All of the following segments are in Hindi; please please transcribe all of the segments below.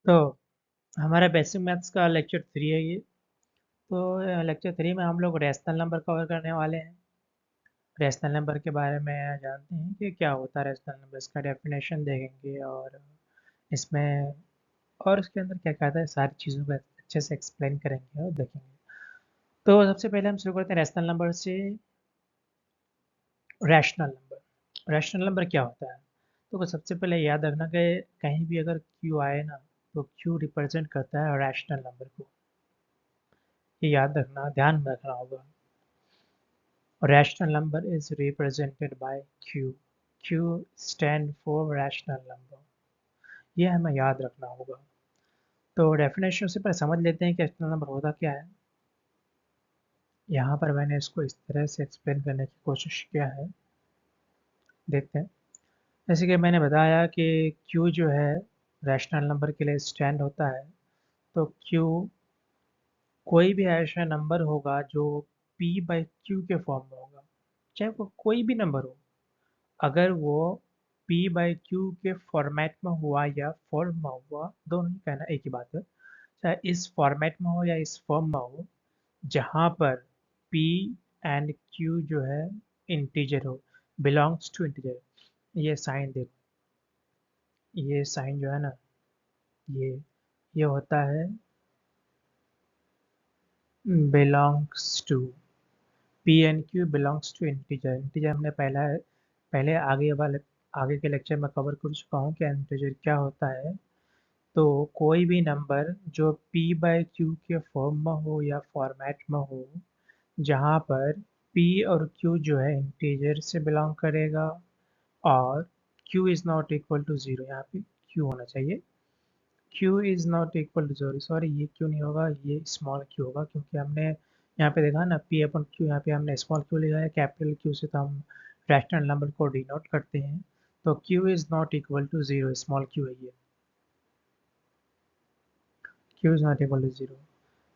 तो हमारा बेसिक मैथ्स का लेक्चर 3 है ये। तो लेक्चर 3 में हम लोग रैशनल नंबर कवर करने वाले हैं। रैशनल नंबर के बारे में जानते हैं कि क्या होता है रैशनल नंबर, इसका डेफिनेशन देखेंगे और इसमें और उसके अंदर क्या क्या आता है सारी चीज़ों को अच्छे से एक्सप्लेन करेंगे और देखेंगे। तो सबसे पहले हम शुरू करते हैं रैशनल नंबर से। रैशनल नंबर क्या होता है? तो सबसे पहले याद रखना कि कहीं भी अगर क्यू आए ना, तो क्यू रिप्रेजेंट करता है रैशनल नंबर को। ये याद रखना, ध्यान में रखना होगा। Rational number is represented by Q. Q stand for rational number. ये हमें याद रखना होगा। तो डेफिनेशन से पहले समझ लेते हैं कि रैशनल नंबर होता क्या है। यहाँ पर मैंने इसको इस तरह से एक्सप्लेन करने की कोशिश किया है, देखते हैं। जैसे कि मैंने बताया कि Q जो है रैशनल नंबर के लिए स्टैंड होता है। तो Q कोई भी ऐसा नंबर होगा जो P बाई Q के फॉर्म में होगा, चाहे वो कोई भी नंबर हो। अगर वो P बाई Q के फॉर्मेट में हुआ या फॉर्म में हुआ, दोनों ही कहना एक ही बात है। चाहे इस फॉर्मेट में हो या इस फॉर्म में हो, जहाँ पर P एंड Q जो है इंटीजर हो, बिलोंग्स टू इंटीजर। ये साइन देखो, ये साइन जो है ना, ये ये होता है belongs to. P and Q belongs to integer. Integer हमने पहले आगे के लेक्चर में कवर कर चुका हूँ कि इंटीजर क्या होता है। तो कोई भी नंबर जो P बाई Q के फॉर्म में हो या फॉर्मेट में हो, जहाँ पर P और Q जो है इंटीजर से बिलोंग करेगा और Q is not equal to zero, यहाँ पे Q होना चाहिए। Q is not equal to zero, sorry ये Q नहीं होगा, ये स्मॉल q होगा, क्योंकि हमने यहाँ पे देखा ना P अपन Q, यहाँ पे हमने स्मॉल q लिखा है। कैपिटल Q से तो हम रैशनल नंबर को डिनोट करते हैं। तो Q is not equal to zero, small q है ये। Q is not equal to zero.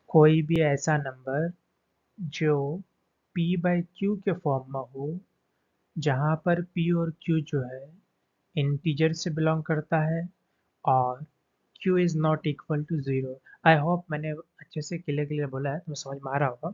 कोई भी ऐसा नंबर जो P बाई Q के फॉर्म में हो, जहाँ पर P और Q जो है इंटीजर से बिलोंग करता है और Q is not equal to zero. I hope मैंने अच्छे से क्लियर बोला है, तो समझ में आ रहा होगा।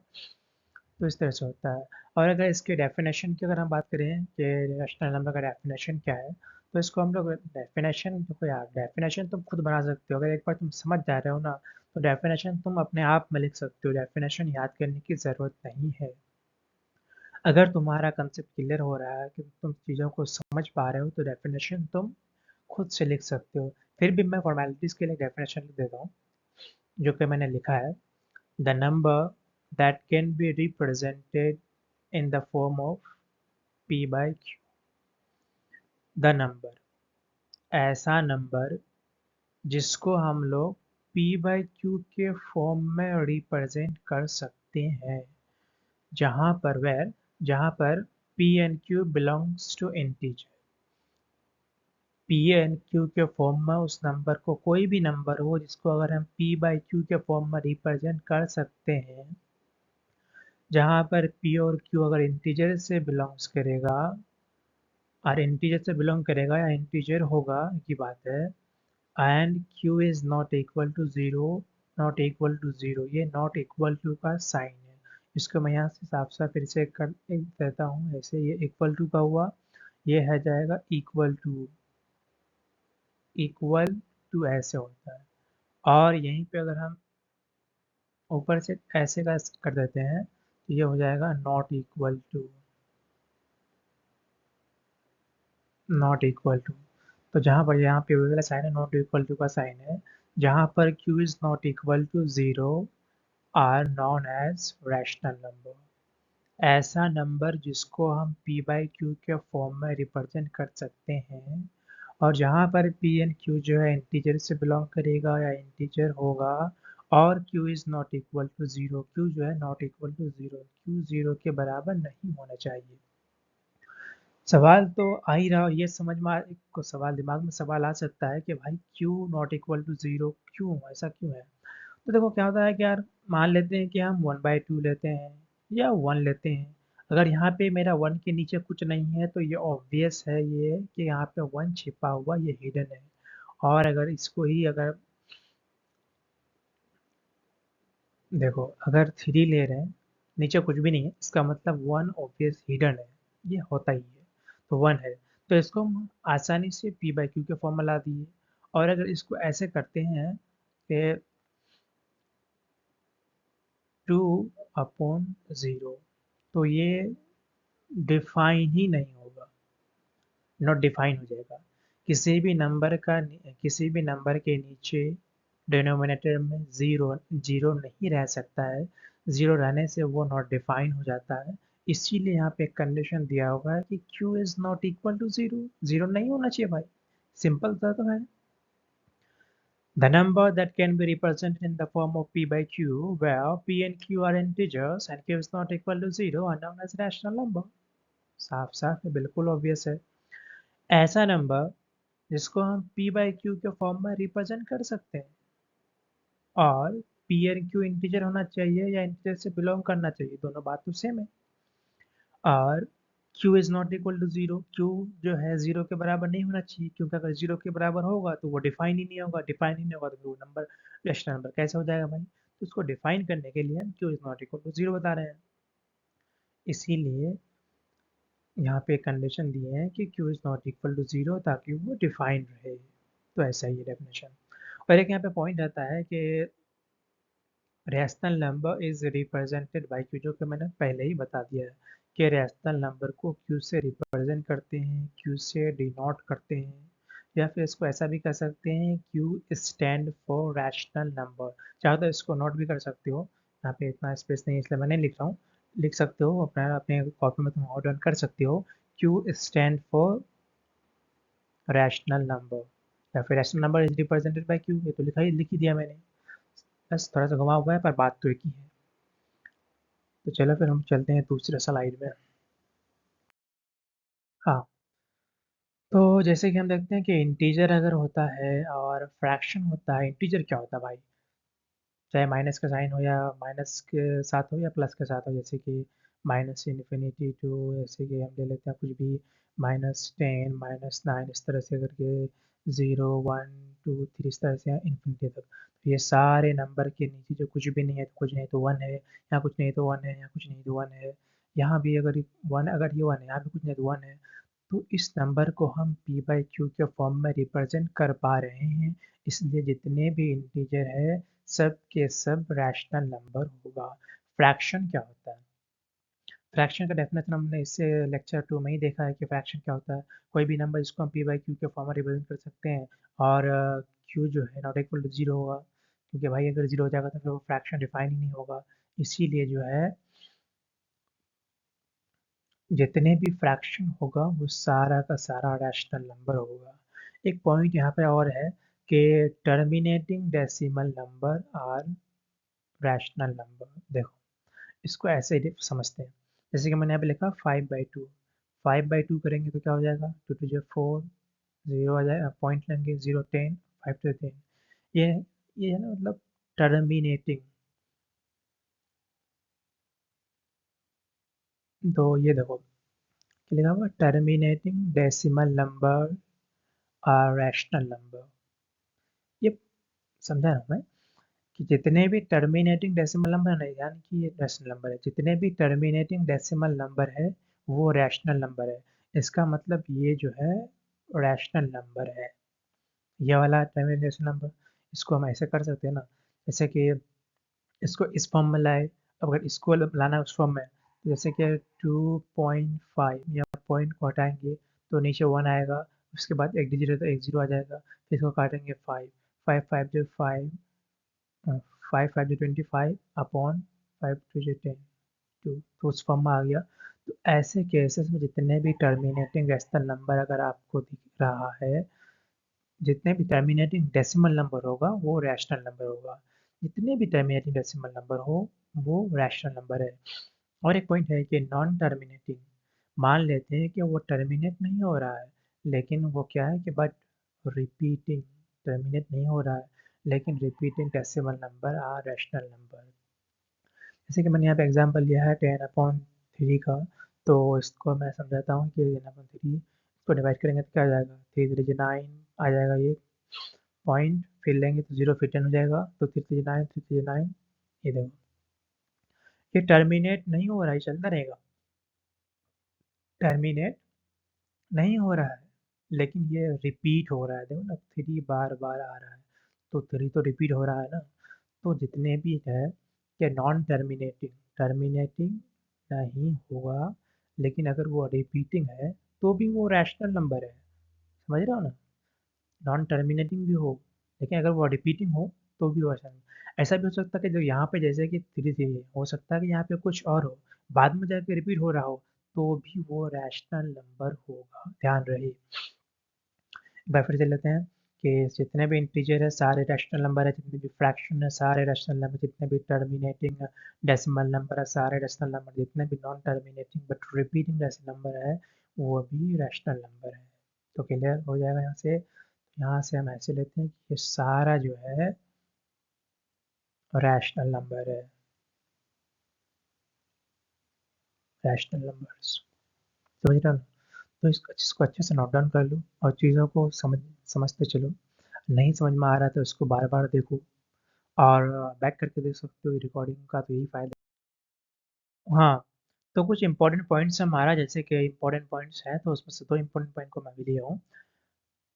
तो इस तरह से होता है। और अगर इसके डेफिनेशन की अगर हम बात करें कि रैशनल नंबर का डेफिनेशन क्या है, तो इसको हम लोग डेफिनेशन, देखो यार डेफिनेशन तुम खुद बना सकते हो। अगर एक बार तुम समझ जा रहे हो ना, तो डेफिनेशन तुम अपने आप में लिख सकते हो। डेफिनेशन याद करने की ज़रूरत नहीं है। अगर तुम्हारा कंसेप्ट क्लियर हो रहा है कि तुम चीज़ों को समझ पा रहे हो, तो डेफिनेशन तुम खुद से लिख सकते हो। फिर भी मैं फॉर्मेलिटीज़ के लिए डेफिनेशन लिख देता हूँ, जो कि मैंने लिखा है। The number that can be represented in the form of P by Q। The number, ऐसा नंबर जिसको हम लोग P by Q के फॉर्म में रिप्रेजेंट कर सकते हैं, जहाँ पर P and Q belongs to integer। P and Q के फॉर्म में उस नंबर को, कोई भी नंबर हो जिसको अगर हम P by Q के फॉर्म में रिप्रेजेंट कर सकते हैं, जहाँ पर P और Q अगर इंटीजर से बिलोंग्स करेगा, और इंटीजर से बिलोंग करेगा या इंटीजर होगा की बात है, and Q is not equal to zero. Not equal to zero, ये नॉट इक्वल टू का साइन है। इसको मैं यहाँ से साफ साफ फिर से कर देता हूँ। ऐसे ये इक्वल टू का हुआ, ये है जाएगा इक्वल टू। इक्वल टू ऐसे होता है। और यहीं पे अगर हम ऊपर से ऐसे का कर देते हैं, तो ये हो जाएगा not equal to. Not equal to, तो जहाँ पर यहाँ पे वाला साइन है, नॉट इक्वल टू का साइन है, जहाँ पर Q is not equal to zero are known as rational number. ऐसा नंबर जिसको हम P बाई Q के फॉर्म में रिप्रेजेंट कर सकते हैं, और जहाँ पर P एंड Q जो है इंटीजर से बिलोंग करेगा या इंटीजर होगा, और Q is not equal to zero. Q जो है not equal to zero, Q zero के बराबर नहीं होना चाहिए। सवाल तो आ ही रहा, ये समझ में को सवाल दिमाग में सवाल आ सकता है कि भाई क्यों नॉट इक्वल टू ज़ीरो, क्यों ऐसा क्यों है? तो देखो क्या होता है कि यार मान लेते हैं कि हम 1/2 लेते हैं या 1 लेते हैं। अगर यहाँ पे मेरा 1 के नीचे कुछ नहीं है, तो ये ऑब्वियस है ये कि यहाँ पे 1 छिपा हुआ, ये हिडन है। और अगर इसको ही अगर देखो अगर 3 ले रहे हैं, नीचे कुछ भी नहीं है, इसका मतलब 1 ऑब्वियस हिडन है, ये होता ही है, तो 1 है। तो इसको हम आसानी से पी बाई क्यू के फॉर्म में ला दिए। और अगर इसको ऐसे करते हैं कि 2/0, तो ये डिफाइन ही नहीं होगा, नॉट डिफाइन हो जाएगा। किसी भी नंबर के नीचे डिनोमिनेटर में जीरो जीरो नहीं रह सकता है। जीरो रहने से वो नॉट डिफाइन हो जाता है। इसीलिए यहाँ पे एक कंडीशन दिया होगा कि q is not equal to zero, zero नहीं होना चाहिए भाई। सिंपल सा तो है। The number that can be represented in the form of p by q, where p and q are integers and q is not equal to zero, are known as rational number। साफ साफ है, बिल्कुल ऑब्वियस है। ऐसा नंबर जिसको हम p बाई क्यू के फॉर्म में रिप्रेजेंट कर सकते हैं, और p एंड q इंटीजर होना चाहिए या इंटीजर से बिलोंग करना चाहिए, दोनों बात तो सेम है। और q is not equal to zero, q जो है जीरो के बराबर नहीं होना चाहिए, क्योंकि अगर जीरो के बराबर होगा तो वो डिफाइन ही नहीं होगा, डिफाइन ही नहीं होगा तो फिर वो नंबर रैशनल नंबर कैसे हो जाएगा भाई। तो उसको डिफाइन करने के लिए हम q is not equal to zero बता रहे हैं। इसीलिए यहाँ पे कंडीशन दिए हैं कि q is not equal to zero, ताकि वो डिफाइन रहे। तो ऐसा ही है डेफिनेशन। और एक यहाँ पे पॉइंट आता है कि rational number is represented by Q, जो कि मैंने पहले ही बता दिया है कि रैशनल नंबर को क्यू से रिप्रेजेंट करते हैं, क्यू से डिनोट करते हैं, या फिर इसको ऐसा भी कर सकते हैं Q stand for rational number. चाहे तो इसको नोट भी कर सकते हो, यहाँ पे इतना स्पेस नहीं इसलिए मैं नहीं लिख रहा हूँ। लिख सकते हो अपना, अपने कॉपी में तुम नोट डाउन कर सकते हो, Q stand for rational number, या फिर rational number is represented by Q, ये तो लिख ही दिया मैंने। बस थोड़ा सा घुमा हुआ है पर बात तो एक ही है। तो चलो फिर हम चलते हैं दूसरे स्लाइड में। हाँ, तो जैसे कि हम देखते हैं कि इंटीजर अगर होता है और फ्रैक्शन होता है, इंटीजर क्या होता है भाई, चाहे माइनस का साइन हो या माइनस के साथ हो या प्लस के साथ हो, जैसे कि माइनस इन्फिनिटी टू, जैसे कि हम ले लेते हैं कुछ भी -10 -9, इस तरह से करके 0 1 2 3 इस तरह से इन्फिनिटी तक। तो ये सारे नंबर के नीचे जो कुछ भी नहीं है तो कुछ नहीं तो वन है, यहाँ कुछ नहीं तो वन है, यहाँ कुछ नहीं तो वन है, यहाँ भी अगर वन, अगर ये वन है, यहाँ भी कुछ नहीं तो वन है, तो इस नंबर को हम p बाई क्यू के फॉर्म में रिप्रेजेंट कर पा रहे हैं। इसलिए जितने भी इंटीजर है सब के सब रैशनल नंबर होगा। फ्रैक्शन क्या होता है? फ्रैक्शन का डेफिनेशन हमने इससे लेक्चर 2 में ही देखा है कि फ्रैक्शन क्या होता है। कोई भी नंबर जिसको हम p बाई क्यू के फॉर्म में रिप्रेजेंट कर सकते हैं, और q जो है नॉट इक्वल टू जीरो होगा, क्योंकि भाई अगर जीरो हो जाएगा तो फिर वो फ्रैक्शन डिफाइन ही नहीं होगा। इसीलिए जो है जितने भी फ्रैक्शन होगा वो सारा का सारा रैशनल नंबर होगा। एक पॉइंट यहाँ पे और है कि terminating decimal number are rational number. देखो इसको ऐसे ही समझते हैं, जैसे कि मैंने यहाँ पे लिखा 5/2, 5/2 करेंगे तो क्या हो जाएगा, 2 टू जो 4, जीरो आ जाएगा, पॉइंट लेंगे 0 10, 5 to 10। ये ये है ना, मतलब टर्मिनेटिंग। तो ये देखो क्या लिखा हुआ, terminating decimal number are rational number. ये समझा ना मैं, कि जितने भी टर्मिनेटिंग डेसिमल नंबर है, यानी कि ये रैशनल नंबर है, जितने भी टर्मिनेटिंग डेसिमल नंबर है वो रैशनल नंबर है। इसका मतलब ये जो है रैशनल नंबर है, ये वाला टर्मिनेटिंग डेसिमल नंबर। इसको हम ऐसे कर सकते हैं ना, जैसे कि इसको इस फॉर्म में लाए, अब अगर इसको लाना है उस फॉर्म में, तो जैसे कि 2.5 या पॉइंट को हटाएंगे तो नीचे 1 आएगा, उसके बाद एक डिजिट है तो एक जीरो आ जाएगा, फिर इसको काटेंगे 5, 5 5 जो 5, 5 5 जो 25 अपॉन 5 टू जो 10, तो उस फॉर्म में आ गया। तो ऐसे केसेस में जितने भी टर्मिनेटिंग रेशनल नंबर अगर आपको दिख रहा है, जितने भी टर्मिनेटिंग डेसिमल नंबर होगा वो रैशनल नंबर होगा, जितने भी टर्मिनेटिंग डेसिमल नंबर हो वो रैशनल नंबर है। और एक पॉइंट है कि नॉन टर्मिनेटिंग, मान लेते हैं कि वो टर्मिनेट नहीं हो रहा है, लेकिन वो क्या है कि बट रिपीटिंग, टर्मिनेट नहीं हो रहा है लेकिन repeating decimal number are rational number. जैसे कि मैंने यहाँ पे एग्जांपल लिया है 10/3 का, तो इसको मैं समझाता हूँ कि 10/3 इसको डिवाइड करेंगे तो क्या आ जाएगा, 3 3 9 आ जाएगा, ये पॉइंट फिर लेंगे तो जीरो फिर 10 हो जाएगा, तो 3 3 9 3 3 9, ये देखो ये टर्मिनेट नहीं हो रहा है, चलता रहेगा, टर्मिनेट नहीं हो रहा है, लेकिन ये रिपीट हो रहा है। देखो ना, 3 बार बार आ रहा है, तो 3 तो रिपीट हो रहा है ना। तो जितने भी है कि नॉन टर्मिनेटिंग, टर्मिनेटिंग नहीं होगा, लेकिन अगर वो रिपीटिंग है तो भी वो रैशनल नंबर है। समझ रहे हो ना, नॉन टर्मिनेटिंग भी हो, लेकिन अगर वो रिपीटिंग हो तो भी वो ऐसा भी हो सकता है कि जो यहाँ पे जैसे कि 3 है, हो सकता है कि यहाँ पे कुछ और हो, बाद में जाके रिपीट हो रहा हो, तो भी वो रैशनल नंबर होगा, ध्यान रहे। एक बार फिर से लेते हैं कि जितने भी इंटीजर है सारे रैशनल नंबर है, जितने भी फ्रैक्शन है सारे रैशनल नंबर, जितने भी टर्मिनेटिंग डेसिमल नंबर है सारे रैशनल नंबर, जितने भी non terminating but repeating rational number है वो भी रैशनल नंबर है। तो क्लियर हो जाएगा यहाँ से। यहाँ से हम ऐसे लेते हैं कि ये सारा जो है रैशनल नंबर है, रैशनल नंबर्स। समझ रहे हो ना? तो इसको अच्छे से नोट डाउन कर लो और चीज़ों को समझते चलो। नहीं समझ में आ रहा है तो इसको बार बार देखो और बैक करके देख सकते हो रिकॉर्डिंग का, तो यही फायदा है। हाँ, तो कुछ इंपॉर्टेंट पॉइंट्स हमारा, जैसे कि इंपॉर्टेंट पॉइंट्स हैं तो उसमें से 2 इंपॉर्टेंट पॉइंट को मैं भी लिया हूँ।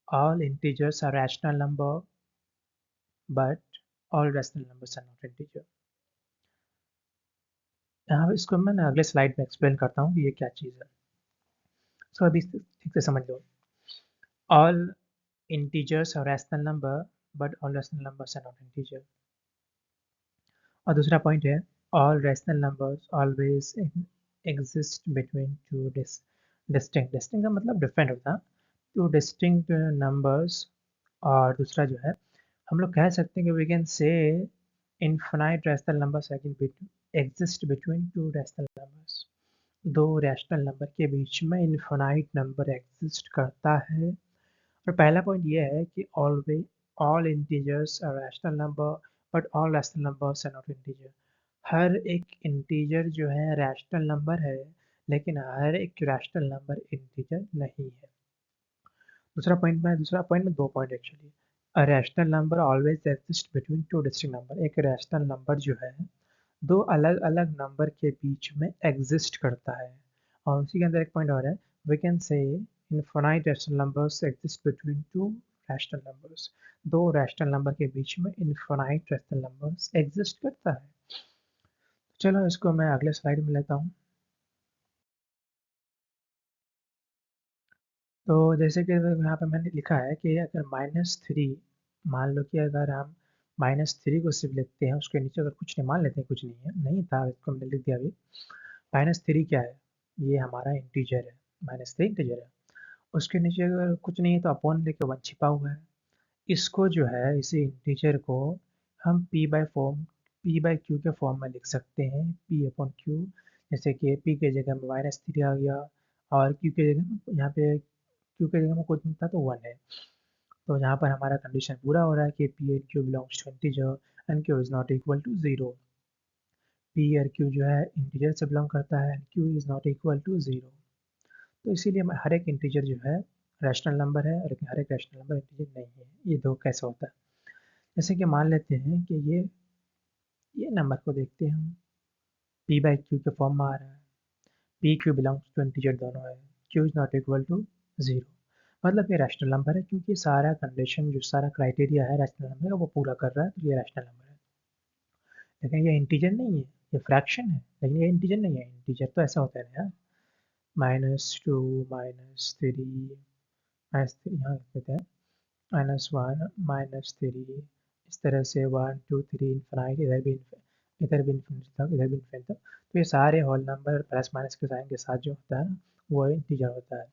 All integers are rational number but all rational numbers are not integer. यहाँ इसको मैं ना अगले स्लाइड में एक्सप्लेन करता हूँ कि ये क्या चीज़ है। सो अभी ठीक से समझ लो। All integers are rational number but all rational numbers are not integer. और दूसरा पॉइंट है all rational numbers always exist between two distinct, distinct का मतलब डिफरेंट होता है, टू डिस्टिंक्ट नंबर्स। और दूसरा जो है हम लोग कह सकते हैं कि we can say infinite rational numbers exist between two rational numbers. दो रैशनल नंबर के बीच में इनफिनाइट नंबर एग्जिस्ट करता है। और पहला पॉइंट ये है कि always all integers are rational number but all rational numbers are not integer. हर एक इंटीजर जो है रैशनल नंबर है, लेकिन हर एक रैशनल नंबर इंटीजर नहीं है। दूसरा पॉइंट में 2 point actually. A rational number always exist between two distinct number. एक रैशनल नंबर जो है दो अलग अलग नंबर के बीच में एग्जिस्ट करता है। और उसी के अंदर एक पॉइंट और है, we can say infinite rational numbers exist between two rational numbers. दो रैशनल नंबर के बीच में इनफिनाइट रैशनल नंबर्स एग्जिस्ट करता है। चलो इसको मैं अगले स्लाइड में लेता हूँ। तो जैसे कि यहाँ पे मैंने लिखा है कि अगर -3, मान लो कि अगर हम -3 को सिर्फ लिखते हैं, उसके नीचे अगर कुछ नहीं, मान लेते हैं कुछ नहीं है, नहीं था, इसको हमने लिख दिया अभी। -3 क्या है? ये हमारा इंटीजर है, -3 इंटीजर है। उसके नीचे अगर कुछ नहीं है तो अपॉन लेके 1 छिपा हुआ है। इसको जो है, इसी इंटीजर को हम पी बाई क्यू के फॉर्म में लिख सकते हैं, पी अपॉन क्यू। जैसे कि पी के जगह में -3 आ गया और क्यू के जगह में, यहाँ पे क्यू के जगह में कुछ नहीं था तो 1 है। तो यहाँ पर हमारा कंडीशन पूरा हो रहा है कि P and Q belongs to integer and Q is not equal to 0। P और क्यू जो है इंटीजर से बिलोंग करता है, Q is not equal to 0। तो इसीलिए हर एक इंटीजर जो है रैशनल नंबर है, और हर एक रैशनल नंबर इंटीजर नहीं है। ये दो कैसे होता है? जैसे कि मान लेते हैं कि ये नंबर को देखते हैं हम, पी बाई क्यू के फॉर्म में आ रहा है, P Q belongs to integer दोनों है, Q is not equal to 0। मतलब ये रैशनल नंबर है, क्योंकि सारा कंडीशन, जो सारा क्राइटेरिया है रैशनल नंबर का वो पूरा कर रहा है, तो ये रैशनल नंबर है। लेकिन ये इंटीजर नहीं है, ये फ्रैक्शन है, लेकिन ये इंटीजर नहीं है। इंटीजर तो ऐसा होता है ना यार, -2 -3 -3, यहाँ लिख देते हैं -1 -3, इस तरह से 1 2 3 इन्फिनाइट, इधर भी इन्फिनिटी तक, इधर भी इन्फिनिटी तक। तो ये सारे होल नंबर प्लस माइनस के साइन के साथ जो होता है ना, वो इंटीजर होता है।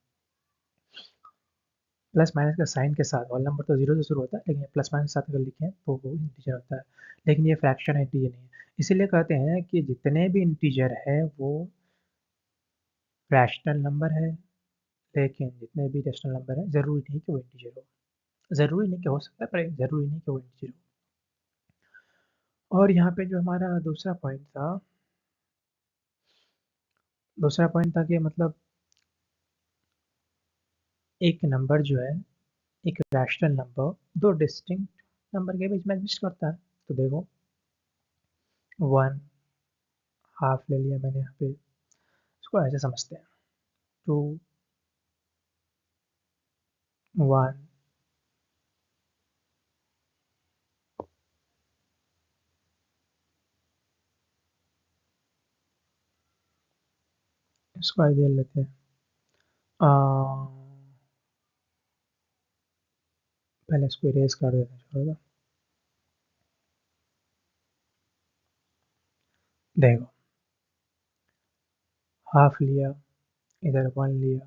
प्लस माइनस का साइन के साथ, होल नंबर तो 0 से शुरू होता है, लेकिन प्लस माइनस के साथ अगर लिखें तो वो इंटीजर होता है। लेकिन ये फ्रैक्शन है, इंटीजर नहीं है। इसीलिए कहते हैं कि जितने भी इंटीजर है वो रैशनल नंबर है, लेकिन जितने भी रैशनल नंबर है ज़रूरी नहीं कि वो इंटीजर हो। ज़रूरी नहीं कि हो सकता है, पर ज़रूरी नहीं कि वो इंटीजर हो। और यहाँ पे जो हमारा दूसरा पॉइंट था कि मतलब एक नंबर जो है, एक रैशनल नंबर दो डिस्टिंक्ट नंबर के बीच में एग्जिस्ट करता है। तो देखो 1 हाफ ले लिया मैंने यहाँ पे, इसको ऐसे समझते हैं 2 1 इसको आइडिया लेते हैं। पहले इसको इरेज कर देते हैं, छोड़ो। देखो हाफ लिया, इधर 1 लिया,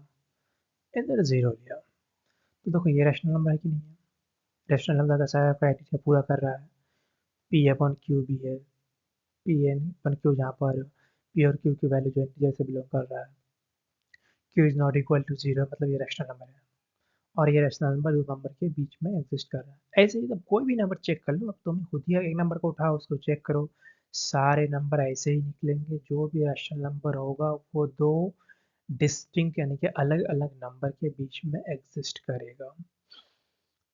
इधर 0 लिया, तो देखो ये रैशनल नंबर है कि नहीं है? रैशनल नंबर का सारा क्राइटेरिया पूरा कर रहा है। पी अपॉन क्यू भी है, पी एन अपन क्यू जहाँ पर पी और क्यू की वैल्यू जो इंटीजर से बिलोंग कर रहा है, Q is not equal to 0 मतलब ये रैशनल नंबर है, और ये रैशनल नंबर दो नंबर के बीच में एग्जिस्ट कर रहा है। ऐसे ही तो कोई भी नंबर चेक कर लो, अब तुम खुद ही एक नंबर को उठाओ उसको चेक करो, सारे नंबर ऐसे ही निकलेंगे। जो भी रैशनल नंबर होगा वो दो डिस्टिंक्ट यानी कि अलग अलग नंबर के बीच में एग्जिस्ट करेगा।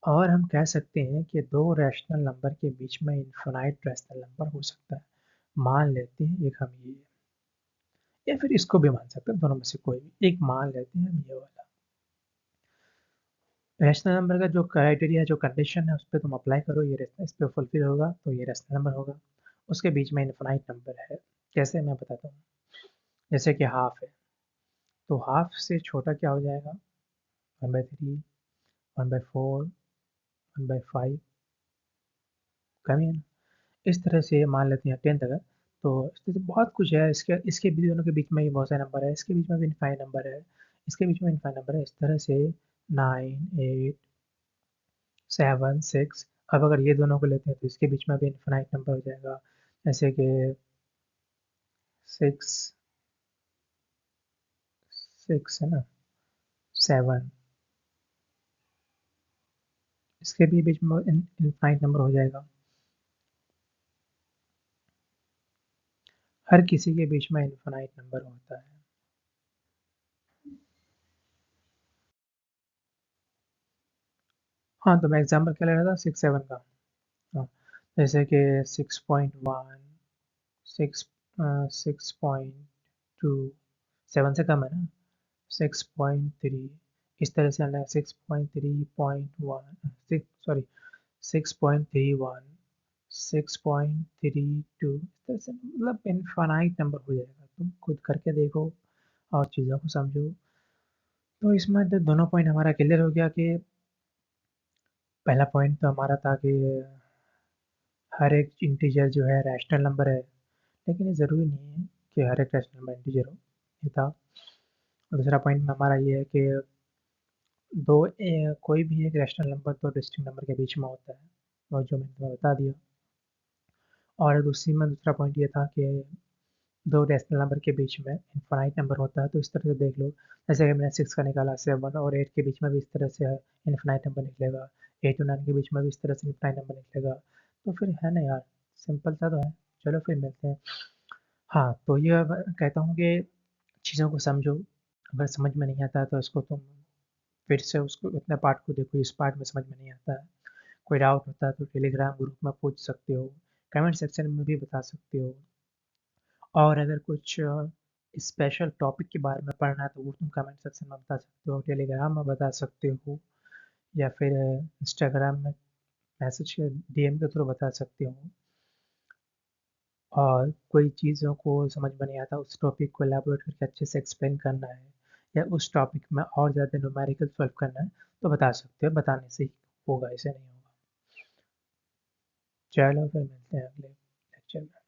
और हम कह सकते हैं कि दो रैशनल नंबर के बीच में इनफाइनाइट रैशनल नंबर हो सकता है। मान लेते हैं एक हम ये, या फिर इसको भी मान सकते हैं, दोनों में से कोई भी एक मान लेते हैं हम ये वाला। रैशनल नंबर का जो क्राइटेरिया जो कंडीशन है उस पर तुम अप्लाई करो, ये इस पर फुलफिल होगा तो ये रैशनल नंबर होगा। उसके बीच में इनफाइनाइट नंबर है, कैसे मैं बताता हूँ। जैसे कि हाफ है, तो हाफ से छोटा क्या हो जाएगा, 1/3, 1/4, 1/5, कमी है ना। इस तरह से मान लेते हैं 10 तक है, तो इस तरह से बहुत कुछ है। इसके इसके भी दोनों के बीच में ही बहुत सारे नंबर है, इसके बीच में भी इनफाइनाइट नंबर है, इसके बीच में इनफाइनाइट नंबर है, इस तरह से 9 8 7 6। अब अगर ये दोनों को लेते हैं तो इसके बीच में भी इनफाइनाइट नंबर हो जाएगा, जैसे कि 6 6 है ना, 7, इसके भी बीच में इनफाइनाइट नंबर हो जाएगा। हर किसी के बीच में इनफाइनाइट नंबर होता है। हाँ, तो मैं एग्जाम्पल क्या ले रहा था 6 7 का। हाँ, जैसे कि 6.1, 6 6.2, 7 से कम है ना, 6.3, इस तरह से आना 6.3.1, सिक्स सॉरी 6.31, 6.32, इस तरह से मतलब इनफाइनाइट नंबर हो जाएगा। तुम खुद करके देखो और चीज़ों को समझो। तो इसमें तो दोनों पॉइंट हमारा क्लियर हो गया कि पहला पॉइंट तो हमारा था कि हर एक इंटीजर जो है रैशनल नंबर है, लेकिन ये ज़रूरी नहीं है कि हर एक रैशनल नंबर इंटीजर हो, ये था। और दूसरा पॉइंट हमारा ये है कि कोई भी एक रैशनल नंबर दो डिस्टिंक्ट नंबर के बीच में होता है, और जो मैंने तुम्हें बता दिया। और दूसरी में दूसरा पॉइंट ये था कि दो रैशनल नंबर के बीच में इनफाइनाइट नंबर होता है, तो इस तरह से देख लो। जैसे कि मैंने 6 का निकाला, 7 और 8 के बीच में भी इस तरह से इनफाइनाइट नंबर निकलेगा, 8 और 9 के बीच में भी इस तरह से इनफाइनाइट नंबर निकलेगा। तो फिर है ना यार, सिंपल सा तो है। चलो फिर मिलते हैं। हाँ, तो ये अब कहता हूँ कि चीज़ों को समझो, अगर समझ में नहीं आता है तो इसको तुम फिर से उसको इतने पार्ट को देखो, इस पार्ट में समझ में नहीं आता है, कोई डाउट होता है तो टेलीग्राम ग्रुप में पूछ सकते हो, कमेंट सेक्शन में भी बता सकते हो। और अगर कुछ स्पेशल टॉपिक के बारे में पढ़ना है तो वो तुम कमेंट सेक्शन में बता सकते हो, टेलीग्राम में बता सकते हो, या फिर इंस्टाग्राम में मैसेज डीएम के थ्रू बता सकते हो। और कोई चीज़ों को समझ में नहीं आता, उस टॉपिक को एलैबोरेट करके अच्छे से एक्सप्लेन करना है, या उस टॉपिक में और ज़्यादा न्यूमेरिकल सॉल्व करना है, तो बता सकते हो, बताने से ही होगा, ऐसे नहीं होगा। चलो फिर मिलते हैं अगले लेक्चर में।